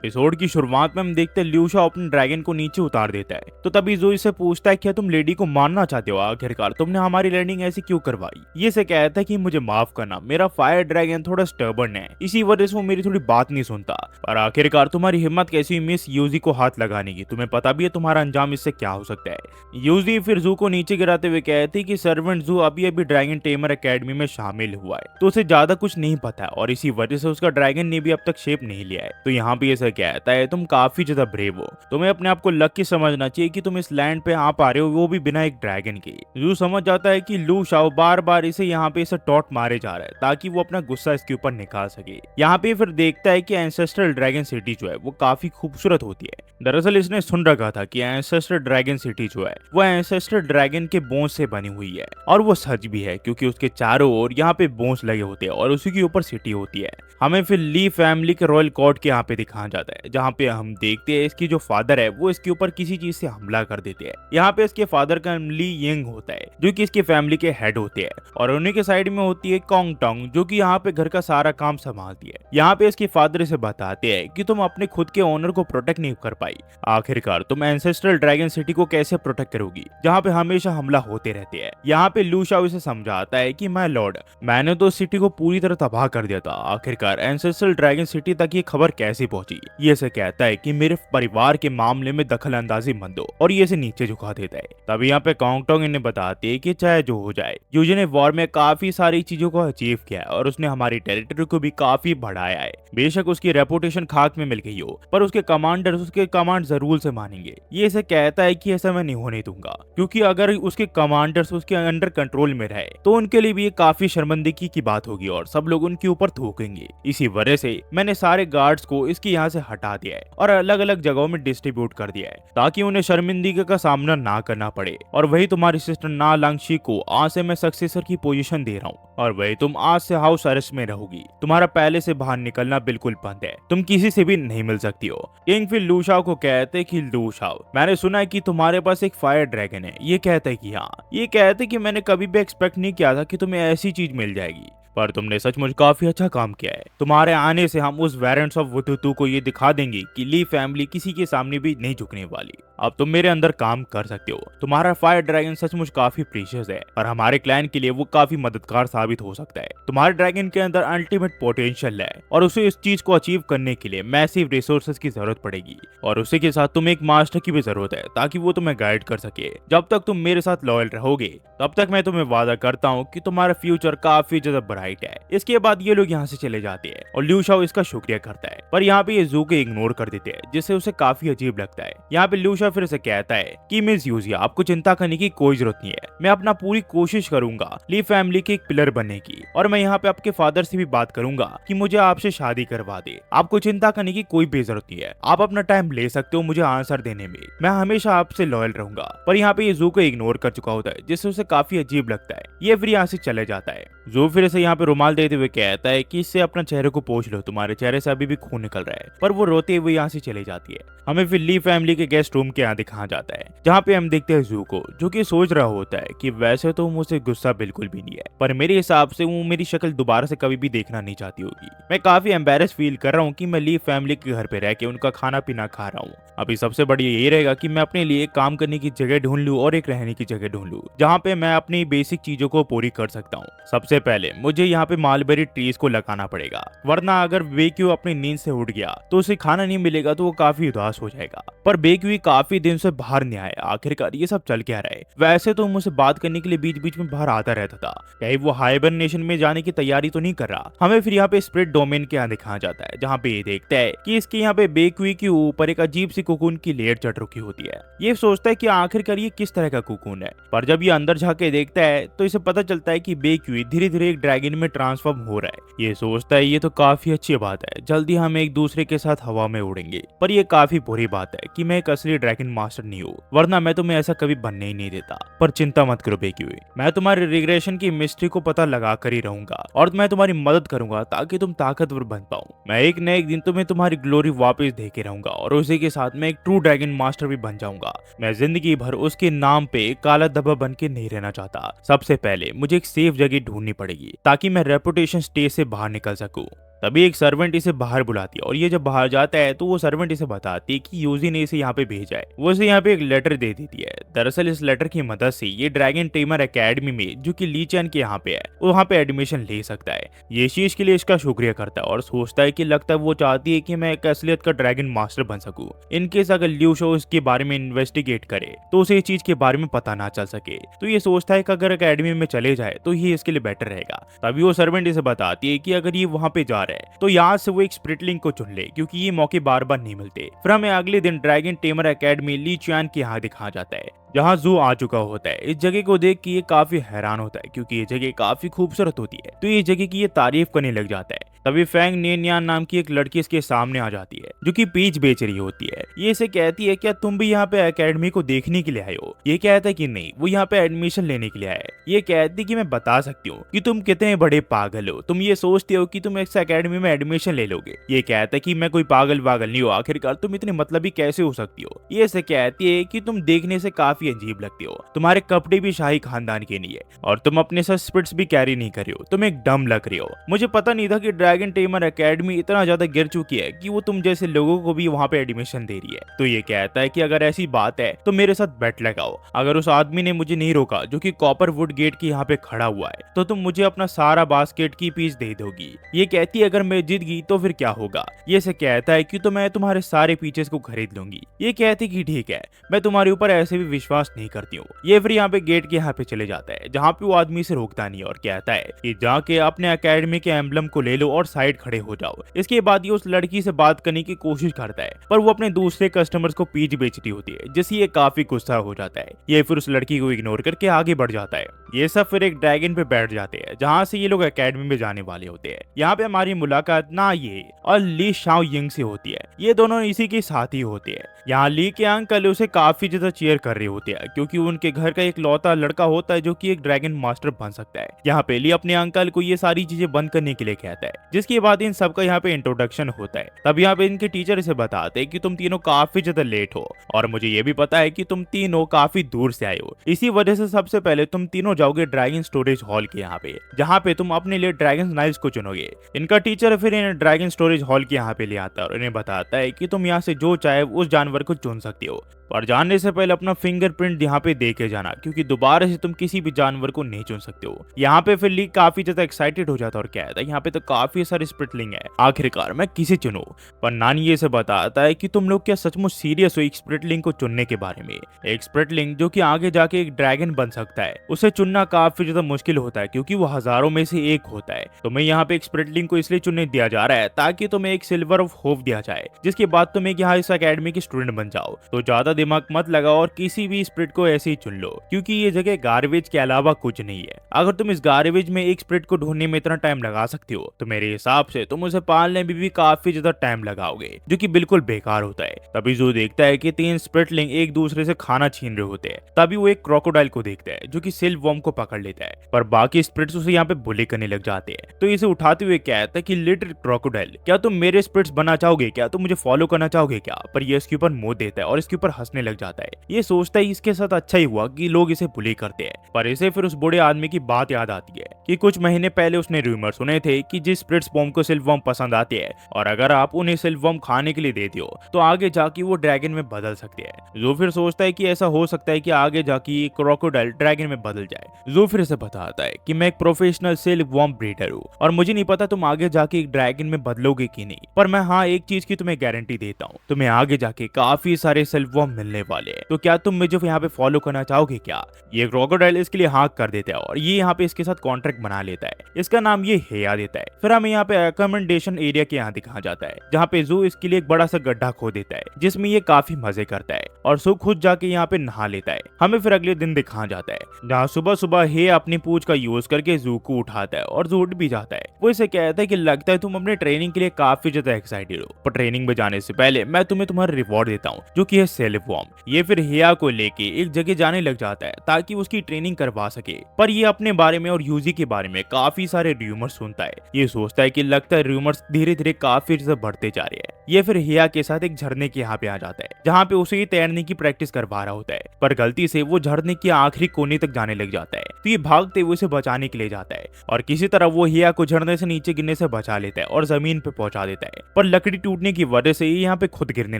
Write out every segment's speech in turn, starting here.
Episode की शुरुआत में हम देखते हैं लिu शाओ अपने ड्रैगन को नीचे उतार देता है। तो तभी ज़ोई से पूछता है क्या तुम लेडी को मारना चाहते हो, आखिरकार तुमने हमारी लैंडिंग ऐसी क्यों करवाई। ये से कहता है कि मुझे माफ करना, मेरा फायर ड्रैगन थोड़ा स्टर्बन है, इसी वजह से वो मेरी थोड़ी बात नहीं सुनता। पर आखिरकार तुम्हारी हिम्मत कैसी हुई मिस यूजी को हाथ लगाने की, तुम्हें पता भी है तुम्हारा अंजाम इससे क्या हो सकता है। यूजी फिर जू को नीचे गिराते हुए कहती है कि सर्वेंट जू अभी अभी ड्रैगन टेमर एकेडमी में शामिल हुआ है, तो उसे ज्यादा कुछ नहीं पता है और इसी वजह से उसका ड्रैगन ने भी अब तक शेप नहीं लिया है। तो यहाँ पे ऐसा कहता है तुम काफी ज्यादा ब्रेव हो, तुम्हें अपने आप को लकी समझना चाहिए कि तुम इस लैंड पे आ पा रहे हो, वो भी बिना एक ड्रैगन के। जू समझ जाता है कि लिu शाओ बार बार इसे यहाँ पे इसे टॉट मारे जा रहा है ताकि वो अपना गुस्सा इसके ऊपर निकाल सके। यहाँ पे फिर देखता है कि एंसेस्ट्रल ड्रैगन सिटी जो है वो काफी खूबसूरत होती है। दरअसल इसने सुन रखा था कि एंसेस्ट्रल ड्रैगन सिटी जो है वो एंसेस्ट्रल ड्रैगन के बोन्स से बनी हुई है, और वो सच भी है क्योंकि उसके चारों ओर यहाँ पे बोन्स लगे होते हैं और उसी के ऊपर सिटी होती है। हमें फिर ली फैमिली के रॉयल कोर्ट के यहाँ पे दिखाया जाता है, जहाँ पे हम देखते हैं इसकी जो फादर है वो इसके ऊपर किसी चीज से हमला कर देते हैं। यहाँ पे इसके फादर का नाम ली यंग होता है जो कि इसकी फैमिली के हेड होते हैं, और उन्हीं के साइड में होती है कॉन्ग टोंग जो कि यहाँ पे घर का सारा काम संभालती है। यहाँ पे इसके फादर इसे बताते हैं कि तुम अपने खुद के ओनर को प्रोटेक्ट नहीं कर पाई, आखिरकार तुम एंसेस्ट्रल ड्रैगन सिटी को कैसे प्रोटेक्ट करोगी जहाँ पे हमेशा हमला होते रहते हैं। यहाँ पे लिu शाओ इसे समझाता है कि माय लॉर्ड, मैंने तो सिटी को पूरी तरह तबाह कर दिया था, आखिरकार एंसेस्ट्रल ड्रैगन सिटी तक ये खबर कैसे पहुंची। ये से कहता है कि मेरे परिवार के मामले में दखल अंदाजी मत दो, और ये से नीचे झुका देता है। तभी यहाँ पे कॉन्ग टोंग इन्हें बताते है कि चाहे जो हो जाए यूजी ने वॉर में काफी सारी चीजों को अचीव किया है और उसने हमारी टेरिटरी को भी काफी बढ़ाया है। बेशक उसकी रेपुटेशन खाक में मिल गई हो, पर उसके कमांडर्स उसके कमांड जरूर से मानेंगे। ये से कहता है कि ऐसा मैं नहीं होने दूंगा, क्योंकि अगर उसके कमांडर्स उसके अंडर कंट्रोल में रहे तो उनके लिए भी ये काफी शर्मिंदगी की बात होगी और सब लोग उनके ऊपर थूकेंगे। इसी वजह से मैंने सारे गार्ड्स को इसके यहाँ से हटा दिया है और अलग अलग जगहों में डिस्ट्रीब्यूट कर दिया है ताकि उन्हें शर्मिंदगी का सामना ना करना पड़े। और वही तुम्हारी सिस्टर ना लांगशी को आज से मैं सक्सेसर की पोजीशन दे रहा हूँ, और वही तुम आज से हाउस अरेस्ट में रहोगी। तुम्हारा पहले से बाहर निकलना बिल्कुल बंद है, तुम किसी से भी नहीं मिल सकती हो। किंग फिर लिu शाओ को कहते कि लिu शाओ, मैंने सुना है कि तुम्हारे पास एक फायर ड्रैगन है। ये कहता है कि हाँ। ये कहते कि मैंने कभी भी एक्सपेक्ट नहीं किया था कि तुम्हें ऐसी चीज मिल जाएगी, पर तुमने सचमुच काफी अच्छा काम किया है। तुम्हारे आने से हम उस वेरेंट्स ऑफ वुतुतु को ये दिखा देंगे कि ली फैमिली किसी के सामने भी नहीं झुकने वाली। अब तुम मेरे अंदर काम कर सकते हो। तुम्हारा फायर ड्रैगन सचमुच काफी प्रीशियस है और हमारे क्लैन के लिए वो काफी मददगार साबित हो सकता है। तुम्हारे ड्रैगन के अंदर अल्टीमेट पोटेंशियल है और उसे इस चीज को अचीव करने के लिए मैसिव रिसोर्सेज की जरूरत पड़ेगी, और उसी के साथ तुम्हें एक मास्टर की भी जरूरत है ताकि वो तुम्हें गाइड कर सके। जब तक तुम मेरे साथ लॉयल रहोगे तब तक मैं तुम्हें वादा करता हूँ कि तुम्हारा फ्यूचर काफी ज्यादा ब्राइट है। इसके बाद ये लोग यहाँ से चले जाते हैं और लिu शाओ इसका शुक्रिया करता है, पर यहाँ पे ये जू को इग्नोर कर देते हैं जिससे उसे काफी अजीब लगता है। यहाँ पे लिu शाओ फिर से कहता है कि मिस यूजी, आपको चिंता करने की कोई जरूरत नहीं है, मैं अपना पूरी कोशिश करूंगा ली फैमिली के एक पिलर बनने की, और मैं यहाँ पे आपके फादर से भी बात करूंगा कि मुझे आपसे शादी करवा दे। आपको चिंता करने की कोई भी जरूरत नहीं है, आप अपना टाइम ले सकते हो मुझे आंसर देने में, मैं हमेशा आपसे लॉयल रहूंगा। पर यहाँ पे ये जू को इग्नोर कर चुका होता है जिससे उसे काफी अजीब लगता है। ये फिर यहाँ से चले जाता है। जू फिर से यहाँ पे रुमाल देते हुए कहता है कि इससे अपना चेहरे को पोंछ लो, तुम्हारे चेहरे से अभी भी खून निकल रहा है, पर वो रोते हुए यहाँ से चली जाती है। हमें फिर ली फैमिली के गेस्ट रूम के यहाँ दिखाया जाता है, जहाँ पे हम देखते हैं जू को जो कि सोच रहा होता है कि वैसे तो मुझे गुस्सा बिल्कुल भी नहीं है, पर मेरे हिसाब से वो मेरी शक्ल दोबारा से कभी भी देखना नहीं चाहती होगी। मैं काफी एम्बेरस फील कर रहा हूँ कि मैं ली फैमिली के घर पे रह के उनका खाना पीना खा रहा हूँ। अभी सबसे बड़ी ये रहेगा कि मैं अपने लिए काम करने की जगह ढूंढ लूँ और एक रहने की जगह ढूंढ लूँ जहाँ पे मैं अपनी बेसिक चीजों को पूरी कर सकता हूँ। सबसे पहले मुझे यहाँ पे मालबेरी ट्रीज को लगाना पड़ेगा, वरना अगर बेक्यू अपनी नींद से उठ गया तो उसे खाना नहीं मिलेगा तो वो काफी उदास हो जाएगा। पर बेक्यू काफी दिन से बाहर नहीं आया, आखिरकार ये सब चल क्या रहा है। वैसे तो मुझसे बात करने के लिए बीच बीच में बाहर आता रहता था, कहीं वो हाइबरनेशन में जाने की तैयारी तो नहीं कर रहा। हमें फिर यहाँ पे स्प्रिट डोमेन के यहाँ दिखाया जाता है, जहाँ पे ये देखता है कि इसके यहाँ पे बेक्यू के ऊपर एक अजीब सी कुकून की लेयर चढ़ रखी होती है। ये सोचता है कि आखिरकार ये किस तरह का कुकून है, पर जब ये अंदर जाके देखता है तो इसे पता चलता है कि बेक्यू धीरे धीरे एक ड्रैगन में ट्रांसफॉर्म हो रहा है। ये सोचता है ये तो काफी अच्छी बात है, जल्दी हम एक दूसरे के साथ हवा में उड़ेंगे। पर ये काफी बुरी बात है कि मैं एक असली ड्रैगन मास्टर नहीं हूँ, वरना मैं तुम्हें ऐसा कभी बनने ही नहीं देता। पर चिंता मत करो बेक्यू, मैं तुम्हारी रिग्रेशन की मिस्ट्री को पता लगा कर ही रहूंगा और मैं तुम्हारी मदद करूंगा ताकि तुम ताकतवर बन पाओ। मैं एक न एक दिन तुम्हें तुम्हारी ग्लोरी वापस दे के रहूंगा और उसी के साथ मैं एक ट्रू ड्रैगन मास्टर भी बन जाऊंगा। मैं जिंदगी भर उसके नाम पे काला धब्बा बन के नहीं रहना चाहता। सबसे पहले मुझे एक सेफ जगह ढूंढनी पड़ेगी ताकि मैं रेपुटेशन स्टेज से बाहर निकल सकूं। तभी एक सर्वेंट इसे बाहर बुलाती है और ये जब बाहर जाता है तो वो सर्वेंट इसे बताती है कि यूजी ने इसे यहाँ पे भेजा है। वो इसे यहाँ पे एक लेटर दे देती है। दरअसल इस लेटर की मदद से ये ड्रैगन टेमर एकेडमी में जो कि ली चैन के यहाँ पे है वहाँ पे एडमिशन ले सकता है। ये चीज के लिए इसका शुक्रिया करता है और सोचता है कि लगता है वो चाहती है कि मैं एक असलियत का ड्रैगन मास्टर बन सकूं। इनकेस अगर ल्यू शो इसके बारे में इन्वेस्टिगेट करे तो उसे इस चीज के बारे में पता ना चल सके। तो ये सोचता है कि अगर एकेडमी में चले जाए तो ये इसके लिए बेटर रहेगा। तभी वो सर्वेंट इसे बताती है कि अगर ये वहाँ पे जा रहा है तो यहाँ से वो एक स्प्रिटलिंग को चुन ले, क्योंकि ये मौके बार बार नहीं मिलते। फिर हमें अगले दिन ड्रैगन टेमर एकेडमी ली चैन के यहाँ दिखाया जाता है जहाँ जू आ चुका होता है। इस जगह को देख के ये काफी हैरान होता है क्योंकि ये जगह काफी खूबसूरत होती है। तो ये जगह की ये तारीफ करने लग जाता है। तभी फैंग नियन नाम की एक लड़की इसके सामने आ जाती है जो कि पीच बेच रही होती है। ये इसे कहती है क्या तुम भी यहाँ पे एकेडमी को देखने के लिए आए हो? ये कहता है कि नहीं, वो यहाँ पे एडमिशन लेने के लिए आए। ये कहती कि मैं बता सकती हूँ कि तुम कितने बड़े पागल हो, तुम ये सोचते हो कि तुम इस एकेडमी में एडमिशन ले लोगे। ये कहता है कि मैं कोई पागल नहीं हूँ, आखिरकार तुम इतनी मतलबी कैसे हो सकती हो? ये इसे कहती है कि तुम देखने से काफी अजीब लगती हो, तुम्हारे कपड़े भी शाही खानदान के नहीं है और तुम अपने साथ स्पिट्स भी कैरी नहीं कर रही हो, तुम एक डम लग रही हो। मुझे पता नहीं था कि ड्रैगन टेमर एकेडमी इतना ज्यादा गिर चुकी है कि वो तुम जैसे लोगों को भी वहाँ पे एडमिशन दे रही है। तो ये कहता है कि अगर ऐसी बात है तो मेरे साथ बेट लगाओ। अगर उस आदमी ने मुझे नहीं रोका जो कि कॉपर वुड गेट के यहाँ पे खड़ा हुआ है तो तुम मुझे अपना सारा बास्केट की पीस दे दोगी। ये कहती है अगर मैं जीत गई तो फिर क्या होगा? ये से कहता है कि तो मैं तुम्हारे सारे पीसेस को खरीद लूंगी। ये कहती कि ठीक है, मैं तुम्हारे ऊपर ऐसे भी विश्वास नहीं करती हूँ। ये फिर यहाँ पे गेट के यहाँ पे चले जाता है जहाँ पे वो आदमी से रोकता नहीं और कहता है कि जाके अपने एकेडमी के एम्बलम को ले लो और साइड खड़े हो जाओ। इसके बाद ये उस लड़की से बात करने की कोशिश करता है पर वो अपने दूसरे कस्टमर्स को पीच बेचती होती है जिससे ये काफी गुस्सा हो जाता है। ये फिर उस लड़की को इग्नोर करके आगे बढ़ जाता है। ये सब फिर एक ड्रैगन पे बैठ जाते हैं जहाँ से ये लोग एकेडमी में जाने वाले होते हैं। यहाँ पे हमारी मुलाकात ना ये और ली शाओ यिंग से होती है। ये दोनों इसी के साथी होते हैं। यहाँ ली के अंकल उसे काफी ज्यादा चीयर कर रहे होते हैं क्योंकि उनके घर का एक लौता लड़का होता है जो कि एक ड्रैगन मास्टर बन सकता है। यहाँ पे ली अपने अंकल को ये सारी चीजें बंद करने के लिए कहता है, जिसके बाद इन सबका यहाँ पे इंट्रोडक्शन होता है। तब यहाँ पे इनके टीचर इसे बताते हैं कि तुम तीनों काफी ज्यादा लेट हो और मुझे ये भी पता है कि तुम तीनों काफी दूर से आए हो। इसी वजह से सबसे पहले तुम तीनों जाओगे ड्रैगन स्टोरेज हॉल के यहाँ पे, जहाँ पे तुम अपने लिए ड्रैगन नाइल्स को चुनोगे। इनका टीचर फिर इन्हें ड्रैगन स्टोरेज हॉल के यहाँ पे ले आता है और इन्हें बताता है कि तुम यहाँ से जो चाहे उस जानवर को चुन सकते हो, पर जानने से पहले अपना फिंगरप्रिंट यहाँ पे दे के जाना क्योंकि दोबारा से तुम किसी भी जानवर को नहीं चुन सकते हो। यहाँ पे फिर ली काफी ज्यादा एक्साइटेड हो जाता है और कहता है यहाँ पे तो काफी सारे स्प्रिटलिंग है, आखिरकार मैं किसे चुनूं? पर नानी ये से बताता है कि तुम लोग क्या सचमुच सीरियस हो एक स्प्रिटलिंग को चुनने के बारे में? एक स्प्रिटलिंग जो कि आगे जाके एक ड्रैगन बन सकता है, उसे चुनना काफी ज्यादा मुश्किल होता है क्योंकि वो हजारों में से एक होता है। तुम्हें यहाँ पे एक स्प्रिटलिंग को इसलिए चुनने दिया जा रहा है ताकि तुम्हें एक सिल्वर ऑफ होप दिया जाए, जिसके बाद तुम एक यहाँ इस अकेडमी की स्टूडेंट बन जाओ। तो ज्यादा दिमाग मत लगाओ और किसी भी स्प्रिट को ऐसे ही चुन लो क्योंकि ये जगह गार्बेज के अलावा कुछ नहीं है। अगर तुम इस गार्बेज में एक स्प्रिट को ढूंढने में इतना टाइम लगा सकते हो तो मेरे हिसाब से तुम उसे पालने में भी काफी ज्यादा टाइम लगाओगे, जो कि बिल्कुल बेकार होता है। तभी जो देखता है कि तीन स्प्रिटलिंग एक दूसरे से खाना छीन रहे होते हैं। तभी वो एक क्रोकोडाइल को देखता है जो कि सिल्क वर्म को पकड़ लेता है, पर बाकी स्प्रिट्स उसे यहाँ पे बुली करने लग जाते हैं। तो इसे उठाते हुए कहता है कि लिटिल क्रोकोडाइल, क्या तुम मेरे स्प्रिट्स बनना चाहोगे? क्या तुम मुझे फॉलो करना चाहोगे क्या? पर ये इसके ऊपर मुंह देता है और इसके ऊपर हंसने लग जाता है। ये सोचता है इसके साथ अच्छा ही हुआ कि लोग इसे बुली करते हैं। पर इसे फिर उस बूढ़े आदमी की बात याद आती है कि कुछ महीने पहले उसने रूमर सुने थे कि जिस स्प्रिट्स बॉम को सिल्क वर्म पसंद आते हैं और अगर आप उन्हें सिल्क वर्म खाने के लिए देते हो तो आगे जाके वो ड्रैगन में बदल सकते हैं। जो फिर सोचता है कि ऐसा हो सकता है कि आगे जाके क्रोकोडाइल ड्रैगन में बदल जाए। जो फिर से बताता है कि मैं एक प्रोफेशनल सिल्क वर्म ब्रीडर हूँ और मुझे नहीं पता तुम आगे जाके एक ड्रैगन में बदलोगे कि नहीं, पर मैं हाँ एक चीज की तुम्हें गारंटी देता हूँ, तुम्हें आगे जाके काफी सारे सिल्क वर्म मिलने वाले हैं। तो क्या तुम मुझे यहाँ पे फॉलो करना चाहोगे क्या? ये क्रोकोडाइल इसके लिए हाँ कर देता है और ये यहाँ पे इसके साथ कॉन्ट्रैक्ट बना लेता है। इसका नाम ये हेया देता है। फिर हमें यहाँ पे अकोमोडेशन एरिया के यहाँ दिखाया जाता है जहाँ पे जू इसके लिए एक बड़ा सा गड्ढा खो देता है जिसमें ये काफी मजे करता है और सू खुद जाके यहाँ पे नहा लेता है। हमें फिर अगले दिन दिखाया जाता है जहाँ सुबह सुबह हे अपनी पूंछ का यूज करके जू को उठाता है और जू उठ भी जाता है। वो इसे कहता है कि लगता है तुम अपने ट्रेनिंग के लिए काफी ज्यादा एक्साइटेड हो, पर ट्रेनिंग में जाने से पहले मैं तुम्हें तुम्हारा रिवॉर्ड देता हूँ जो कि है सेल वॉर्म। ये फिर हिया को लेके एक जगह जाने लग जाता है ताकि उसकी ट्रेनिंग करवा सके, पर ये अपने बारे में और यूजी के बारे में काफी सारे र्यूमर्स सुनता है। ये सोचता है कि लगता है र्यूमर्स धीरे धीरे काफी से बढ़ते जा रहे हैं। ये फिर हिया के साथ एक झरने के यहाँ पे आ जाता है जहाँ पे उसे ये तैरने की प्रैक्टिस करवा रहा होता है, पर गलती से वो झरने के आखिरी कोने तक जाने लग जाता है। तो ये भागते हुए उसे बचाने के लिए जाता है और किसी तरह वो हिया को झरने से नीचे गिरने से बचा लेता है और जमीन पे पहुंचा देता है, पर लकड़ी टूटने की वजह से ये यहाँ पे खुद गिरने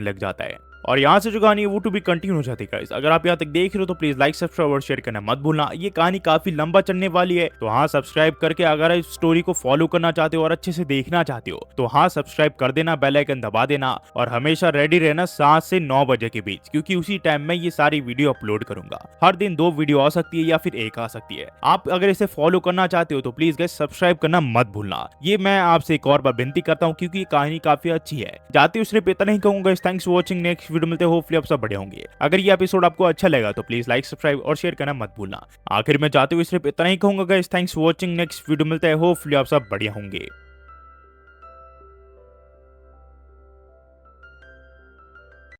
लग जाता है। और यहाँ से जो कहानी है वो टू बी कंटिन्यू हो जाती है गाइस। अगर आप यहाँ तक देख रहे हो तो प्लीज लाइक सब्सक्राइब और शेयर करना मत भूलना। ये कहानी काफी लंबा चलने वाली है, तो हाँ सब्सक्राइब करके अगर इस स्टोरी को फॉलो करना चाहते हो और अच्छे से देखना चाहते हो तो हाँ सब्सक्राइब कर देना, बेल आइकन दबा देना और हमेशा रेडी रहना 7 से 9 बजे के बीच, क्योंकि उसी टाइम में ये सारी वीडियो अपलोड करूंगा। हर दिन 2 वीडियो आ सकती है या फिर 1 आ सकती है। आप अगर इसे फॉलो करना चाहते हो तो प्लीज गाइस सब्सक्राइब करना मत भूलना। ये मैं आपसे एक और बार विनती करता हूँ क्योंकि ये कहानी काफी अच्छी है। जाते हुए सिर्फ इतना ही कहूंगा, thanks for watching. Next video मिलते हैं, होपफुली आप सब बढ़िया होंगे। अगर ये एपिसोड आपको अच्छा लगा तो प्लीज लाइक सब्सक्राइब और शेयर करना मत भूलना। आखिर में जाते हुए सिर्फ इतना ही कहूंगा guys, thanks for watching. Next video मिलता है, होपफुली आप सब बढ़िया होंगे।